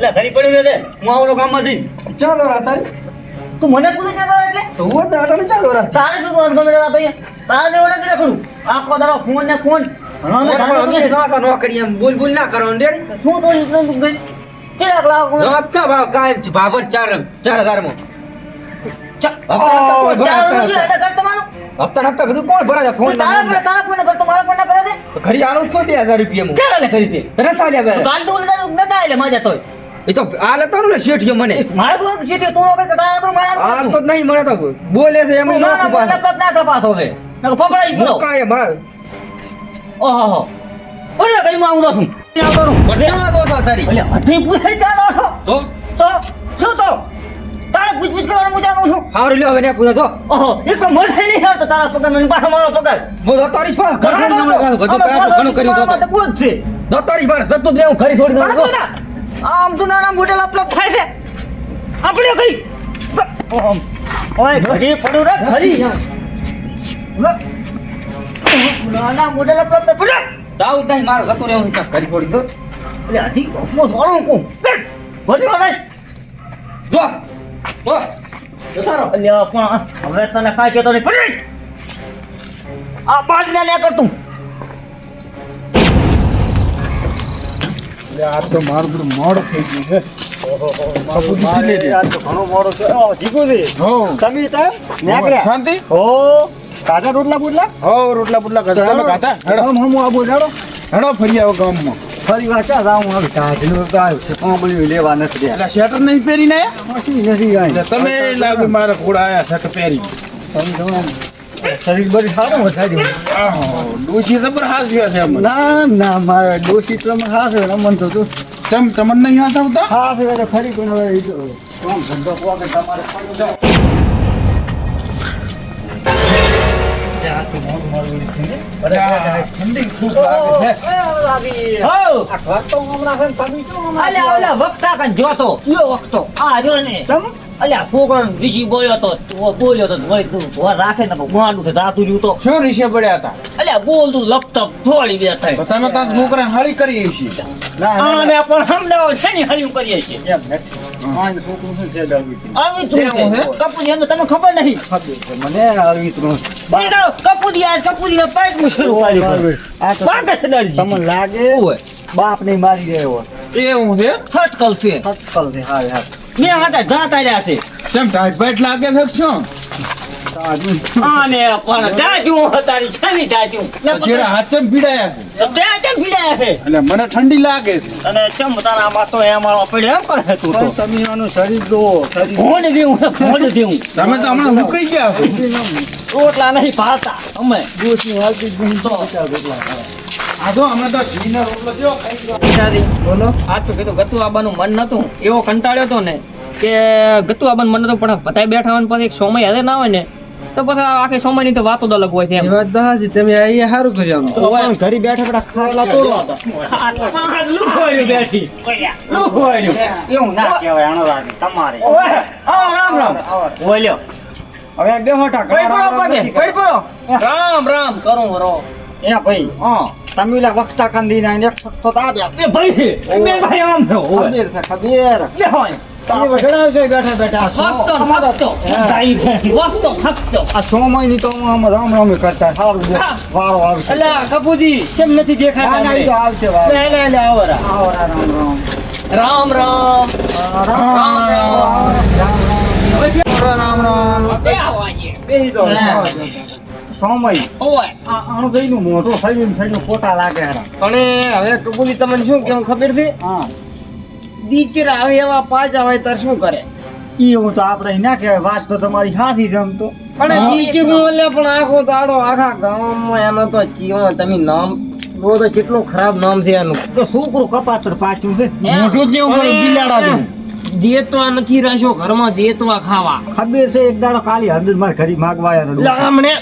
એટલે ઘરી પડી રહે હું આવડો કામમાંથી ચા દોરા તારી તું મને પૂછે છે એટલે તો હું તો આટાને ચા દોરા તારે શું વાત ગમે તો અહીંયા તારે દેવો નથી રાખડું આખો દાડો ફોન ને ફોન નો કરી એમ બોલ ના કરો રેડી શું તો એટલું દુખ ગઈ કેટલાક લાખ જવાબ કા ભાવ કાય બાબર 4000 માં હપ્તા બધું કોણ ભરાય ફોન તારા ફોન કરતો મારા ફોન ના કરે છે ઘરી આલો તો 2000 રૂપિયા માં ચાલે કરી દે રસ આલ્યા બે કાલ તો નતા આલે મજા તોય એ તો આ લેતો ને શેઠિયો મને મારે તો છે તે તું કે તારા તો મારા આ તો નહીં મળે તો બોલે છે એમ નો સુપા ના તપાસ હવે નકો પકડાઈ ગયો કાય ભાવ ઓહો ઓરે કઈ માં આવું છું આવતો રહું ચા દો તારી એટલે અઠી પૂછે ચાલો છો તો શું તો તારે પૂછ કરવાનું હું જાણું છું હારું લ્યો હવે ને પૂછો તો ઓહો એક તો મળે નહીં આવતો તારા પગાર મને પાછો મારો પગાર બોલો તારી શું બધું ઘણું કર્યું તો પૂછ છે તો તારી બાર તો તું હું ખરી થોડી દઉં આમ તો નાના મોટા લપલપ થાય છે આપણે કરી ઓય ઘડી પડું રે ઘડી નાના મોટા લપલપ તો પડે જાવ તઈ મારો જતો રહેવું છે ખરી થોડી દો એટલે આથી કોમો સોળો કોમ ઘડી ઓરસ જો ઓ જતારો અલ્યા પણ હવે તને કાઈ કહેતો નહીં પડે આ બાજના ને કર તું આ તો મારું બધું મોડું થઈ ગયું છે ઘણો મોડો છે જીગુજી હો તમે તા નેકળ્યા શાંતિ ઓ કાચા રોટલા બુટલા હો રોટલા પુટલા ખાતા તમે ખાતા હેડો હમ આબુ જાડો હેડો ફરી આવો ગામમાં ફરી વાર ચા જાઉં હવે કાચનું તો આવ્યું છે કોંબળી લેવા નથી એટલે શેટર નહીં પહેરીને મસી નથી એટલે આવી તમે લાગે મારા ખોડા આયા શર્ટ પહેરી શરીર બધી સારું વધાર્યું આહો ડોશી જબર હાસ્યા છે અમને ના મારે ડોશી તમે હાથે રમન તો તું ચમ તમને નહીં હાથ આવતા હાથે એટલે ફરી કોઈ કામ ધંધો પોકે તમારે પડ્યું જાઓ ઠંડી ખૂબ લાગે છે હો તો હમણાં છે તમે શું અલ્યા ઓલા વખતા કન જોતો યો વખતો આ જો ને અલ્યા છોકરો ઋષિ બોલ્યો તો વળી તું ઘર રાખે ને ગાંડું થઈ જાતું રહ્યું તો શું રીસે પડ્યા હતા અલ્યા બોલતું લપતપ થોડી બે થાય તો તમે કાંક છોકરા હાળી કરીએ છીએ આને પણ સમજાવો છે ને હળિયું કરીએ છીએ એમ નથી આને છોકરું શું છે દળવી આવી તું એવું છે? કપૂરી એમ તમે ખબર નહીં ખબર છે મને આવી તું કપૂરી ને પેટ માં શરૂ કર્યું આ તો બાગ ચડાડી તમને લાગે બાપ ને મારી ગયો એવું છે છટકલ છે સટકલ છે હા યાર બે હાથે જાતા રહ્યા છે કેમ ટાઈટ પાઈટ લાગે છે કે શું આને પણ ડાજ્યું હતારી છે ને ડાજ્યું ચેડા હાથ ચમ ભીડાયા છે ડાજ્યું ભીડાયા છે એટલે મને ઠંડી લાગે છે અને ચમ તારામાં તો એમાં પડે એમ કરે તું પણ તો તમે આનું શરીર દો શરીર ફોન દેવું તમે તો હમણાં મુકાઈ ગયા છો રોટલા નહીં ભાતા અમે દોષની હાલતી જ નહીં તો રોટલા આ તો અમે તો ઘીના રોટલો જો ખાઈ બોલો આજ તો કીધું ગતું આવવાનું મન નતું એવો કંટાળ્યો હતો ને કે ગતું આવવાનું મન નતું પણ બધાય બેઠા હોય ને પછી એક સમય હાજર ના હોય ને તો પછી આખી સમયની તો વાતો જ અલગ હોય છે એમ તમે અહીંયા સારું કર્યું તો હવે ઘરે બેઠા બેઠા ખાટલા તોડવા હતા લુખવાડ્યું બેઠી લુખવાડ્યું એવું ના કહેવાય આનો લાગે તમારે રામ રામ બોલ્યો હવે બેહો રામ રામ કરું વરો એ ભાઈ તમે ઓલા વખતા કંદી ના એક સખ્તો આપ્યા એ ભાઈ આમ થયો ખબર છે ખબર બે હોય તમે વઢડાવ છો બેઠા બેઠા ફક્તો તાઈ છે વખતો ફક્તો આ 6 મહિની તો આમ રામ રામ કરતા સારું છે વારો આવશે એટલે કપૂજી કેમ નથી દેખાતા ના ના આવશે વારો લે આવરા આવો રામ રામ રામ રામ રામ રામ એ આવાજે બેહી દો સમય ઓય આ અણગઈનું મોટો થઈને ફોટા લાગે હરા પણ હવે કપૂજી તમને શું કેવું ખબર છે હા દીચરા આવે એવા પાછા હોય તો શું કરે એવું તો આપણે ના કહેવાય વાત તો તમારી સાચી છે આમ તો પણ દીચરું એટલે પણ આખો દાડો આખા ગામમાં એનો તો જીવન તમે નામ જો તો કેટલું ખરાબ નામ છે એનું તો છોકરું કપાતર પાછું છે મોઢું જ એવું કરે બિલાડા જેવું દેતવા નથી રહેશો ઘરમાં દેતવા ખાવા ખબર છે એક દાડો કાલી હળદર માર ઘરી માગવા આવ્યા એટલે હમણે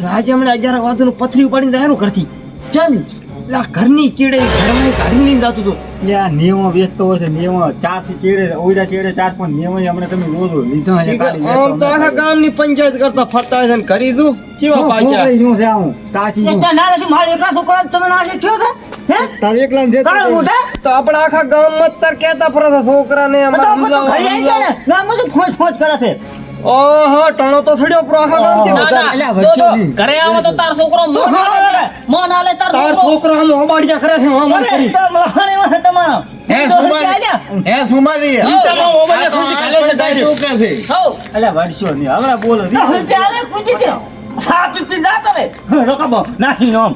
રાજે હમણે 11 વાગ્યાનું પથરી ઉપાડીને જાય ઘરથી ચાલ એટલે આ ઘરની ચીડે ઘરમાં કાઢી લઈને જતું હતું જે આ નિયમો વેચતો હોય છે નિયમો 4 થી ચેડે ઓઈડા ચેડે 4-5 નિયમો હમણાં તમે રોજ લીધો છે કાલી આમ તો આખા ગામની પંચાયત કરતા ફરતા હોય છે ને કરી દઉં ચેવા પાછા છોકરી નું છે આવું તાચી નું ના નથી મારે એટલા છોકરા તમે ના થયો છે હે તારે એકલા જે તારા મોટા તો આપણે આખા ગામમાં જ તાર કહેતા ફરે છે છોકરાને તો આપણે તો ઘરે આવી ગયા ને ના મને ફોજ ફોજ કરે છે ઓહો ટણો તો થડ્યો pro આખા ગામથી ના, ના, અલ્યા, જો, જો, વચ્ચેની. ઘરે આવો તો તાર છોકરો મોં ના લે તાર તાર છોકરો. છોકરો આમ હોબાડિયા કરે છે આમ અરે કરી તો મહાણીમાં તમારો હે સુમાજી હે સુમાજી હઉ, તમે હોબાડિયા ખુશી ખાલે છે direct. શું કે છે હઉ. અલ્યા વળશો નહીં હમણાં બોલો ચાલે કૂદી દે સા પીપી ના કરે રોકબો નાખી નોમ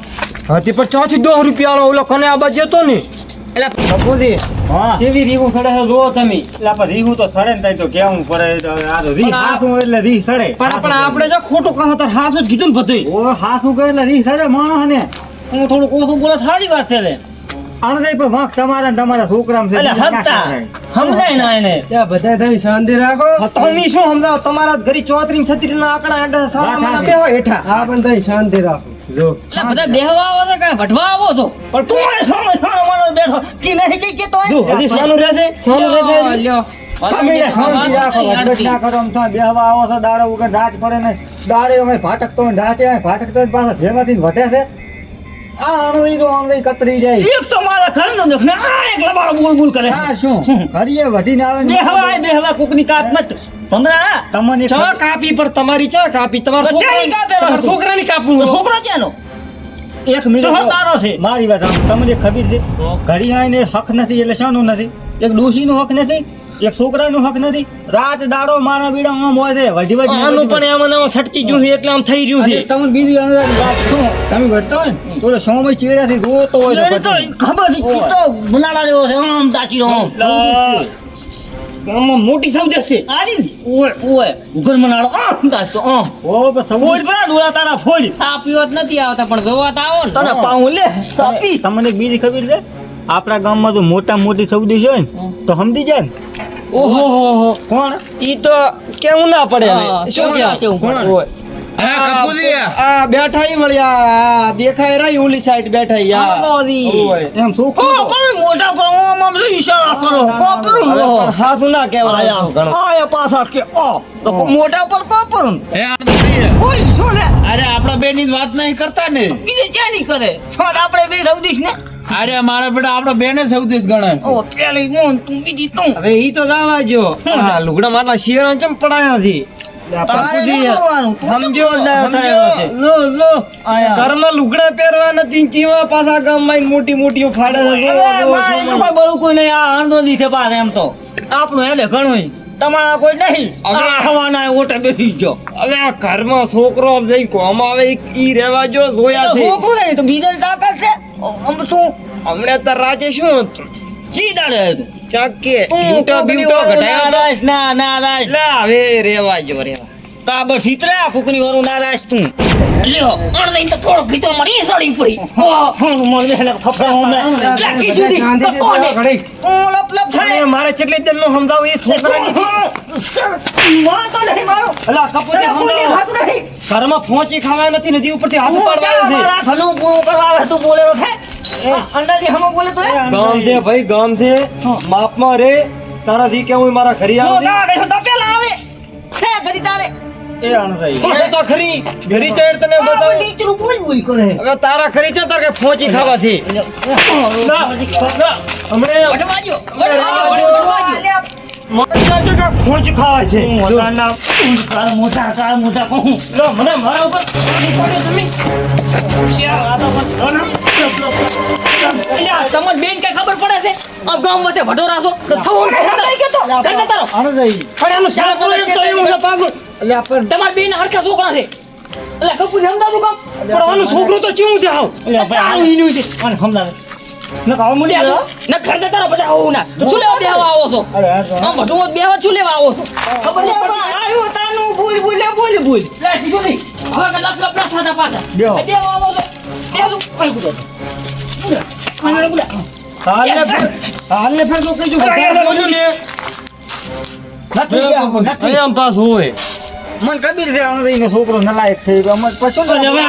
હાથી પર ચોથી 10 રૂપિયા ઓલો કને આ બાજુ જતો ને એટલે બાપુજી હા જેવી રીવું સડે છે જો તમે એટલે આપણે રીહું તો સડે ને તાઈ તો કેવું પડે તો આ તો રીહ પણ આ- હાસું એટલે રીહ સડે પણ આપણે જો ખોટું કહો તાર હાસું જ કીધું ને બધું ઓ હાસું કહે એટલે રીહ સડે માણસ ને હું થોડું ઓછું બોલે સારી વાત છે લે આને પણ વાંક તમારા ને તમારા છોકરામાં છે એટલે હપ્તા સમજાય ના એને બધા તમે શાંતિ રાખો તમે શું સમજાવો તમારા જ ઘરી 34 36 ના આંકડા એટલે સારા વાત માના સાચી. બેહો હેઠા હા પણ તમે શાંતિ રાખો જો એટલે બધા બેહવા આવો છો કે વઢવા આવો છો? પણ તું એ સોનો સોનો માણસ બેઠો કી નહીં કઈ કેતો જો હજી સાનું રહેશે સાનું રહેશે લ્યો. તમે એટલે શાંતિ રાખો વાત વચવચ ના કરો આમ તમે બેહવા આવો છો દાડો વગર રાત પડે ને દાડે અમે ભાટકતો હોય ને રાતે અમે ભાટકતો હોય ને પાછા ભેગાથી વટે છે આ આણંદી કતરી જાય એક તો મારા ઘરનો દેખ ને આ એકલા મારો બોલ બોલ કરે હા શું ઘડીએ વટીને આવે ને બેહવા કોકની કાપ મત સમરા તમને ચા કાપી પર તમારી ચા કાપી તમારા તો ચાની કાપેલો તમારા હતો. છોકરાની કાપવું છોકરો ક્યાંનો એક મિનિટ તો તારો છે. મારી વાત આમ તમને ખબર છે ઘડી આવીને હક નથી એટલે શાનું નથી એક ડોશીનો હક નથી એક છોકરાનો હક નથી રાત દાડો મારા બીડા આમ હોય છે વઢી આનું પણ એમાં ને એમાં સટકી ગયું છે એટલે આમ થઈ રહ્યું છે તમને બીજી અંદરની વાત શું તમે ભરતા હોય ને તો સમય ચેડાથી રોતો હોય એને તો ખબર છે ઈ તો મુનાડા જેવો છે આમ દાચી આમ આમાં મોટી સૌજસ છે આલી ઓય ઓય ઉગર મનાડો આમ દાચ તો આમ ઓ બસ ફોડ પરા ડોળા તારા ફોડ સા પીવા જ નથી આવતા પણ જોવા તો આવો ને. તને પાઉં લે સાપી તમને એક બીજી ખબર છે આપણા ગામમાં તો મોટા મોટી સૌદી હોય ને તો સમજી જાય ને ઓહો હો હો કોણ ઈ તો કેવું ના પડે હવે. હા, શું કેવું કહેવાય? પડે? ઓય. હે કપૂજી આ બેઠા ઈ મળ્યા આ દેખાય રહી ઓલી સાઈડ બેઠા ઈ, આ. ઓય. એમ શું કો પણ મોટા પર આમ આમ ઈશારા કરો કોપરું અરે પણ હાથું ના કહેવાય ઘણું. આયા પાછા કે તો મોટા પર કોપરું હે આનંદજી ઓય શું લે અરે આપણા બેની જ વાત નહીં કરતા ને બીજે ક્યાં નહીં કરે છોડ આપણે બે રવદીશ ને અરે મારા બેટા આપણા બેને સૌથી ગણે ઓ પેલી મોન તું બીજી તું હવે ઈ તો જાવા જો આ લુગડા મારના શિયાળા ચમ પડાયા નથી તારે શું કરવાનું? તું તો સમજો બોલડાયો થયો છે. લો લો આયા. ઘરમાં લુગડા પહેરવા નથી ને ચીવા પાછા ગામમાં આઈને મોટી મોટી ફાડે છે. જો, અરે, જો, મારે તો કોઈ બળું કોઈ નહીં આ અણધો દિવસે પાછે એમ તો આપણું હેલે ઘણું તમારા કોઈ નહીં હવે- આ હવાના ઓટે બેસી ગયો હવે આ ઘરમાં છોકરો જઈ કોમ આવે ઈ રહેવા જો જોયા છે છોકરું નહીં તો બીજા તાકાત છે આમ શું હમણાં તાર રાજે શું હતું ચી દાડે હતું ચાકે તું બ્યુટો કોકની બ્યુટો વાળું ઘટાયો તો. નારાજ ના નારાજ લા હવે રેવા જો રેવા કાબર સીતરા કુકની વાળું નારાજ તું લ્યો અણ લઈને તો થોડો ભીતો મરી સડી પડી હા. હું મને હેલે ફફડા હમણાં લા, કિશોરી, તો કોને? હું લપ લપ થાય અરે મારે કેટલી દિન નું સમજાવું એ છોકરાની મારતો નહીં મારો અલા કપૂરી તને બોલી સમજાવો. હાથ નહીં ઘરમાં પહોંચી ખાવા નથી ને હજી ઉપરથી હાથ હું પાડવા ક્યાં છે મારા ઘરનું પૂરું કરવા આવે તું બોલેલો છે અંડાજી હમો બોલે તો ગામ છે ભાઈ ગામ છે માપમાં રે તારાથી કેવું મારા ઘરે હું આવે તારે તો પેલા આવે છે ઘડી તારે એ આણંદ એ તો ખરી ઘરી ચડ તને આ બતાવું ટીચર બોલ બોલ કરે હવે તારા ખરી છે તાર કે પહોંચી ખાવા છે ના, ના, હમણે વઢવા દ્યો, વઢવા દ્યો. મારી સાથે કે પહોંચી ખાવા છે મોટા કાર મોટા કહું લો, મને મારા ઉપર પડી પડ્યો તમે લ્યા, તમને બેન કઈ ખબર પડે છે આ ગામ વચ્ચે ભટોરા છો તો થવું નહીં કરતા તારો આણંદ પણ એનું ચાર બોલે તો એવું છે પાછું એટલે આપણે તમાર બેન હરખા છોકરા છે એટલે કપૂર સમજાતું કામ પણ આનું છોકરું તો ચેવું છે હાવ તારું ઈનું છે મને સમજાવે ન કાવ મુડી લ્યા, તું ન ઘર જતા રહો બધા આવું ના તું શું લેવા બેહવા આવો છો અરે આ આમ ભટું બેહવા શું લેવા આવો છો ખબર નહીં પડતી? આયો તાનું બોલ બોલ લે ઠીકો નહીં હવે કે લપ લપ ના થતા પાછા બેહો. બેહવા આવો છો બેહો હાલને ફેર તો કીધું વધારે બોલ્યું ને નથી ગયા, નથી. આમ પાસ હોય મને કબીર છે આણંદ નો છોકરો નલાયક છે અમે પછી હવે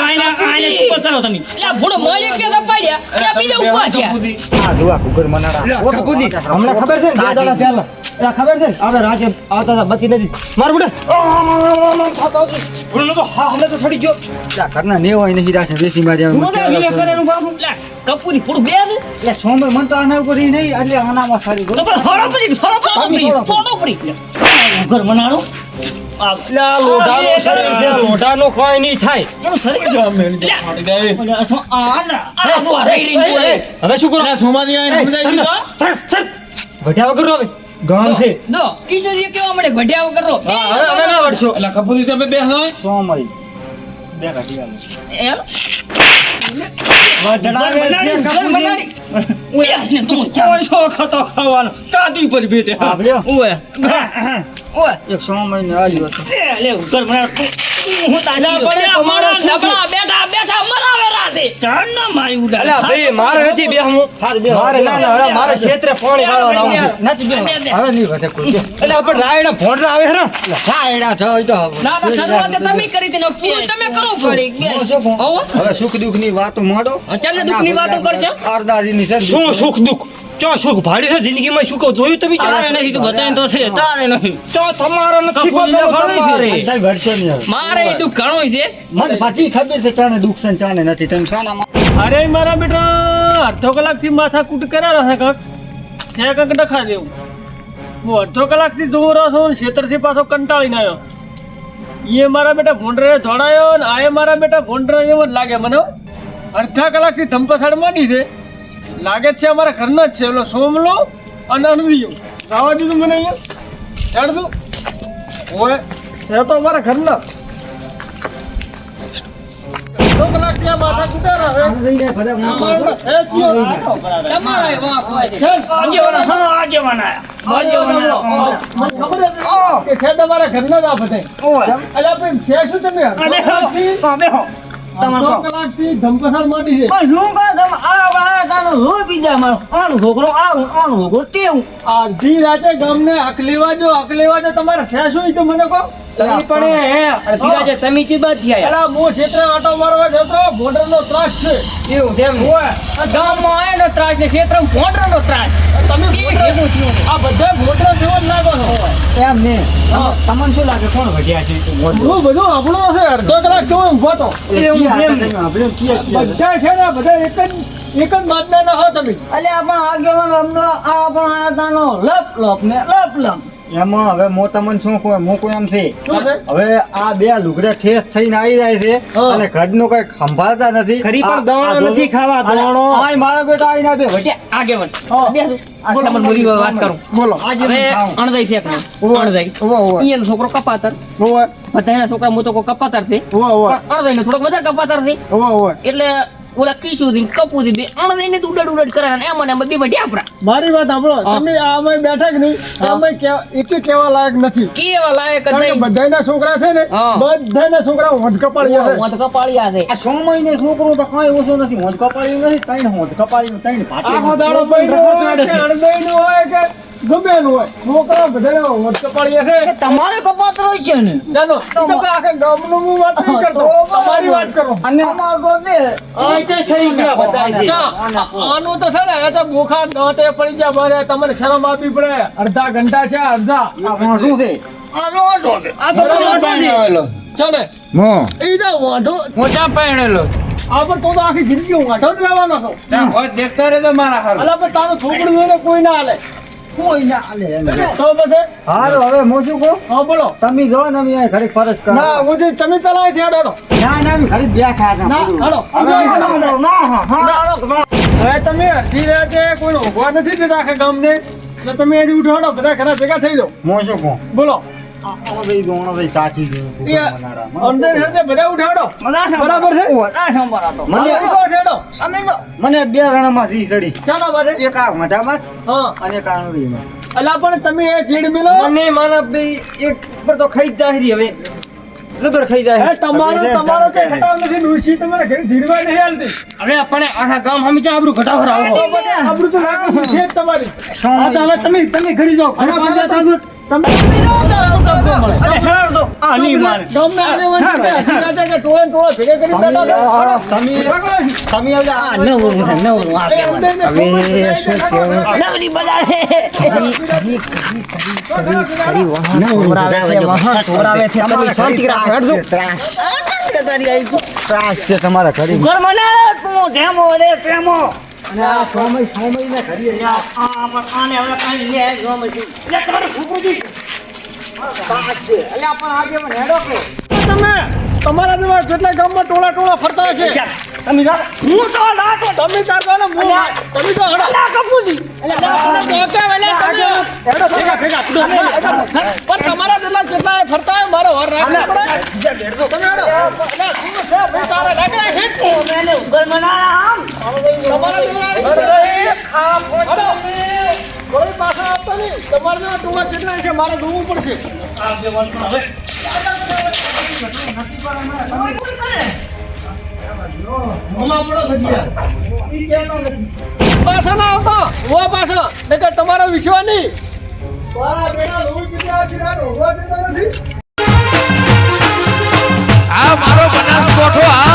આઈને ચૂપ કરો તમે લે ભૂડો મળ્યો કે ના પાડ્યા અને આ બીજા ઉભા થયા કપૂજી આ જોવા કુકર મનાડા કપૂજી હમણાં ખબર છે ને બે દાડા પહેલા આ ખબર છે આપણે રાજે આવતા હતા બચી નથી માર બુડે બોલો તો હા હમણાં તો છડી ગયો ત્યાં ઘરના નેવ હોય નહીં રાખે વેચી માર્યા હું તો વિયે કરેલું બાપુ લે, કપૂરી પૂરું બે જ. એટલે સોમે મન તો આના ઉપર ઈ નહીં એટલે આનામાં સારી તો પણ થોડો પછી છોડો પડી. ઘર બનાડો આપલા લોઢાનો શરીર છે લોઢાનો કોઈ નહીં થાય એનું શરીર ફાટી જાય. આ શું આ ના આ જો આ રહી રહીને બોલે. હવે શું કરો એટલે સોમાજી આઈને સમજાઈ ગયું તો? ચલ ચલ વઢ્યા વગર હવે ગામ છે દો કિશોરજી કેવા મળે ભઢિયા વગર રહો. હા હવે ના વળશો એટલે કપૂરી તમે બેસનો હોય? સોમય બે કાઢી આલો એમ વઢડાવે છે કપૂરી. ઉયાસ ને તું ચા. ઓય છો ખતો ખાવાનો કાદી પર બેઠે આભલ્યો ઓય ઓય એક સોમય ને આવ્યો હતો લે ઘર બનાડ હું તાજા પડ્યા મારા નબળા બેઠા બેઠા મરાવે રાતે. ચાર ના મારી ઉડા અલ્યા ભાઈ મારે નથી બેહવું મારે ના ના હવે મારે ક્ષેત્રે પાણી વાળવા લાવું છે નથી બે હવે નહીં વધે કોઈ એટલે આપણે રાયડા ભોંડરા આવે છે ને સાયડા થાય તો હવે. ના ના શરૂઆત તમે કરી હતી ને પૂરું તમે કરો છો. હું શું કહું? હોવ? હવે સુખ દુઃખ ની વાતો માંડો ચાલે દુઃખની વાતો કરશો? અરદાદીની છે શું સુખ દુઃખ ચો સુખ ભાડ્યું છે જિંદગીમાં શું કહું જોયું તમે તારે નહીં તું બતાય તો છે તારે નહીં ચો તમારો નથી કપૂરીને ખબર ખબર છે. તમારે. સાહેબ હરશો નહીં હવે. મારે એ દુઃખ ઘણું છે. મને બધી ખબર છે ચાને દુઃખ છે ને ચાને નથી તમે શાના અરે મારા બેટા અડધો કલાકથી માથા કૂટ કર્યા છે કાંક છે કાંક ડખા દેવું હું અડધો કલાકથી જોવો રહ્યો છું ને ખેતરથી પાછો કંટાળીને આવ્યો એ મારા બેટા ભૂંડરે જોડાયો ને આ મારા બેટા ભૂંડરે એવો જ લાગે મને હો. અડધા કલાકથી ધંપાસાડ માંડી છે લાગે જ છે અમારા ઘરના જ છે ઓલો સોમલો અને અણદિયો રાવા દીધું મને અહીંયા જાણ દઉં ઓય છે તો અમારા ઘરના અડધો કલાકથી આ માથા કૂટ્યા છે તમારા એ વાંક હોય છે. આગેવાના હનો આગેવાના ખબર કે છે તમારા ઘરના જ આ બધા ઓય અલ્યા પણ છે શું તમે બેહો તમાર અડધો કલાકથી ધમપસાર માંડી છે પણ શું કહો તમે આ તાનો રો પીજા મારો આનું છોકરો આનું છોકરો તેવું અડધી રાતે ગામને હક લેવા જો તમારે છે શું ઈ તો મને કહો તમે પણ હે અડધી રાતે તમે ચીબાથી આયા અલા મો ક્ષેત્ર આટો મારવા જતો બોર્ડરનો ત્રાસ છે એવું છે એમ ને? ઓય આ ગામમાં આયો ને ત્રાસ ને ક્ષેત્રમાં ભોંડરાનો ત્રાસ. તમે એ ભેગું થયું. આ બધા બોર્ડર જેવો જ લાગો છો એમ ને તમને શું લાગે કોણ વધ્યા છે બધું બધું આપણો છે અડધો કલાક કેવો ઊભો તો એવું છે એમ ને આપણે બધા છે ને બધા એક જ માતના ના હો તમે અલ્યા પણ આગેવાનો અમનો આ પણ આ તાનો લપ ને લપ એમાં હવે મો તમને શું કહું હું કોઈ એમ છે શું છે? હવે આ બે લુગડા ઠેસ થઈને આવી જાય છે હા. અને ઘરનું કઈ સંભાળતા નથી ખરી પણ આ- દવાણો આ નથી ખાવા, અને દવાણો. આય મારા બેટા આવીને બે વટ્યા આગેવાન. હા. બેસો. તમને બોલી વાત કરું. બોલો આજે હવે અણદાઈ છે એક નો. અણદાઈ. ઈયાનો છોકરો કપાતર. બધાના છોકરા હું તો કોઈ કપાતર છે પણ અણદાઈનો થોડોક વધારે કપાતર છે એટલે ઓલા કિશોરી ને કપૂરી બે અણદાઈને જ ઉડાડ કરે ને એમાં ને એમાં બે વઢ્યા આપણા. મારી વાત સાંભળો તમે આમાં બેઠા કે નહીં આમાં એકે કહેવા લાયક નથી કેવા લાયક જ કારણ કે નહીં. બધાયના છોકરા છે ને હા. બધાયના છોકરા હોંધ કપાળિયા છે મોત કપાળિયા છે. આ 6 મહિને છોકરો તો કાંઈ ઓછો નથી હોંદ કપાળ્યું નથી ત્રણ હોંદ કપાળ્યું ત્રણ આખો ભાતે દાડો પૈણું હોય કે અણદાયનું હોય કે ગમેનું હોય છોકરા બધાયના હોંધ કપાળિયા છે તમારે કપાત્ર હોય છે ને ચાલો તો આખા ગામનું હું વાત નહીં કરતો તમારી વાત કરો અને અમાર તો દે આનું તો છે ને એ તો બોખા દાંતે પડી ગયા મારે તમારે શરમ આપવી પડે અડધા ઘંટા છે અડધા આ વાંઢું છે આ રોટો દે આ તો વાંઢો છે. ચાલે ઈ તો વાંઢો મોટા પહેણેલો. આ પણ તો આખી જિંદગી હું વાંઢો જ રહેવાનો છું ત્યાં હોય દેખતા રહેતો મારા હારું. અલા પણ તારું છોકરું હોય ને કોઈ ના હાલે કોઈ ના હાલે એમ. તો પછી હારું હવે હું શું કહું હા બોલો તમે જો ને અમે અહીં ઘરે ફરજ કરો ના હું તમે પેલા અહીંથી હાડો ના અમે ઘરે બેઠા હતા ના હાડો હવે તમે અડધી રાતે કોઈ ઊંઘવા નથી દેતા આખા ગામને એટલે તમે હજી ઉઠાડો બધા ખરા ભેગા થઈ જાઓ હું શું કહું બોલો ચાચી એ અંદર સાથે બધા ઉઠાડો બરાબર છે મને હેડો મને બે રણામાં જી ચડી ચાલો બારે એક આ મોઢામાં હા અને એક આંગળીમાં અલા પણ તમે એ ચીડ મિલો મને મારા બે એક પર તો ખાઈ જ જાહેરી હવે લબર ખાઈ જાય તમારો કઈ ઘટાવ નથી ડોશી તમારા ઘરે ધીરવા નહીં હાલતી હવે આપણે આખા ગામ હમી ચા આબરૂ ઘટાવ રાવો આબરૂ તો લાગુ છે જ તમારી આ તો હવે તમે ઘડી જાઓ ઘરે પાછા થાજો તમે અલે હેડ દો આ નહીં માને ગમે આને કે ટોળે ભેગા કરી બેઠા તમે આ નવરું છે નવરું આ કહેવાનું હવે શું કહેવું નવરી બજારે છોરાવે છે તમે શાંતિ રાખો હેડજો ત્રાસ છે તમારા ઘરે ઘર મને તું ધેમો રે પ્રેમો અને આ સમય ને ઘરે આને હવે કાઈ લે ગમે છે લે તમારે ફૂફુજી ત્રાસ છે અલ્યા પણ આજે મને હેડો કે તમે તમારા જેવા કેટલા ગામમાં ટોળા ફરતા હશે તમે જા હું તો લાતો તમે તાર તો તમે તો હડા કપૂજી ભેગા પણ તમારા જેટલા કેટલા ફરતા હોય મારો વર રાખવો પડે તમે હડો મેને ઘર મનાયા આમ તમારા જેવા કોઈ પાછા આપતા નહીં તમારા જેવા ટોળા કેટલા છે મારે જોવું પડશે પાછા ના આવતા ઓ પાછા નકર તમારો વિશ્વાસ નહીં આ મારો બનાસકોઠો આ